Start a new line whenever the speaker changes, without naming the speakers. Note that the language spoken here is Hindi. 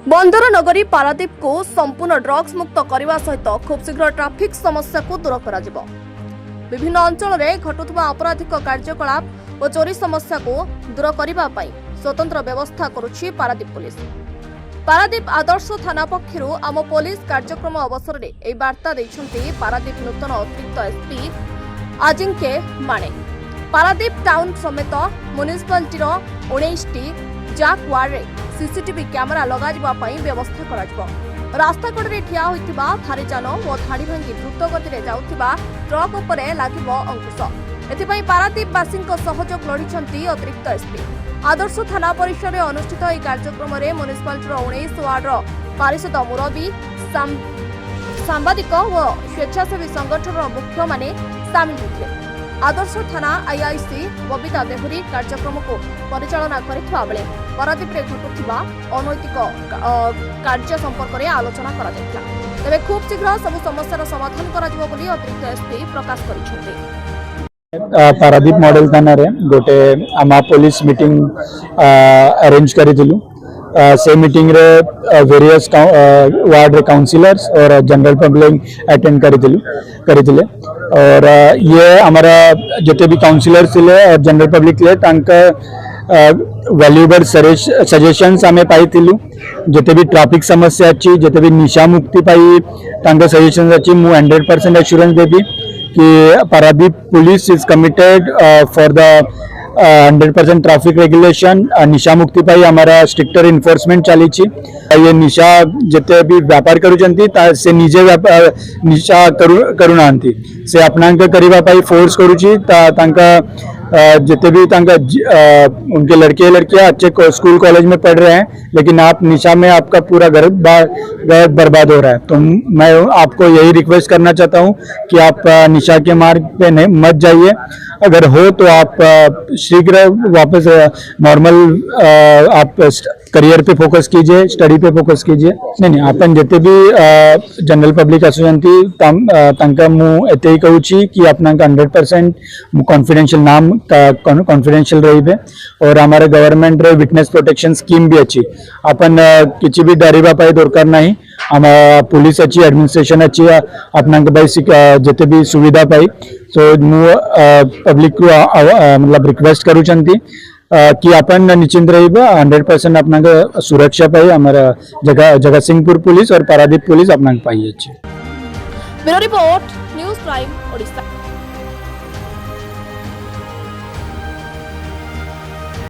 बंदर नगरी पारादीप को संपूर्ण ड्रग्स मुक्त करने सहित खूब शीघ्र ट्राफिक समस्या को दूर कर विभिन्न अंचल में घटुवा आपराधिक कार्यकलाप और चोरी समस्या को दूर करने स्वतंत्र व्यवस्था करुछि पारादीप पुलिस। पारादीप आदर्श थाना पक्षर आम पुलिस कार्यक्रम अवसर में यह वार्ता देइछन्ति पारादीप नूतन अतिरिक्त एसपी अजिंक्य माणे। पारादीप टाउन समेत म्युनिसिपालिटीर 19टी जाक वार्ड रे सीसीटीवी कैमेरा लगाजिबा पई व्यवस्था कराजिबो। रास्ता कड़े ठिया होइतिबा थारी जान और धाड़ी भांगी द्रुत गति में जाउतिबा ट्रक उपरे लागिबो अंकुश। एथिपई पारादीपवासींक सहयोग लोड़िछन्ति अतिरिक्त एसपी। आदर्श थाना परिसर में अनुष्ठित यह कार्यक्रम में म्युनिसिपालिटीर 19 वार्डर पारिषद मुरबी सांबादिक और स्वेच्छासेवी संगठन मुख्य माने सामिल होते। आदर्श थाना आईआईसी बबिता देहुरी कार्यक्रम को परिचालना करथिबा बेले पारादीप रे घटुथिबा अनैतिक कार्य संपर्क में आलोचना करा जायतिला। तबे खूब शीघ्र सब समस्यार समाधान करा जिवो बोली अतिरिक्त एसपी प्रकाश करिछन्ते।
पारादीप मॉडल थाना रे गोटे आमा पुलिस मीटिंग अरेंज करिथिलु। से मीटिंग रे वेरियस वार्ड रे काउंसिलर्स और जनरल पब्लिक अटेंड करिथिले और ये हमारा जिते भी काउंसिलर्स थिले और जनरल पब्लिक थिले तांका वैल्यूएबल सजेशंस आमे पाइथिलु। जिते भी ट्रैफिक समस्या अछि जिते भी निशा मुक्ति पाई तांका सजेशंस अछि मु 100% एश्योरेंस देबी कि Paradip police is committed for the 100% traffic regulation. निशा मुक्ति पाई हमारा स्ट्रिक्टर इन्फोर्समेंट चली। ये निशा जिते भी व्यापार करुचंती से निजे निशा करुना से अपना करवा पाई फोर्स करुची तांका जिते भी तांका उनके लड़के लड़कियां अच्छे स्कूल कॉलेज में पढ़ रहे हैं लेकिन आप निशा में आपका पूरा घर बर्बाद हो रहा है। तो मैं आपको यही रिक्वेस्ट करना चाहता हूं कि आप निशा के मार्ग पे मत जाइए। अगर हो तो आप शीघ्र वापस नॉर्मल आप करियर पे फोकस कीजिए, स्टडी पे फोकस कीजिए। नहीं अपन जिते भी जनरल पब्लिक असुचंती तांका मु एते ही कहूची कि अपना 100% कॉन्फिडेंशियल नाम कॉन्फिडेंशियल रही और हमारे गवर्नमेंट रे विटनेस प्रोटेक्शन स्कीम भी अच्छी। अपन किसी भी डरवा पाई दरकार नहीं। हम पुलिस अच्छी एडमिनिस्ट्रेशन अच्छी अपना भाई जिते भी सुविधा पाई। सो मु पब्लिक को मतलब रिक्वेस्ट करूचंती कि अपन निश्चिंत रही 100% अपना सुरक्षा पाई हमारा जगह सिंहपुर पुलिस और पारादीप पुलिस अपना पाई अच्छी।
Bureau report news prime Odisha.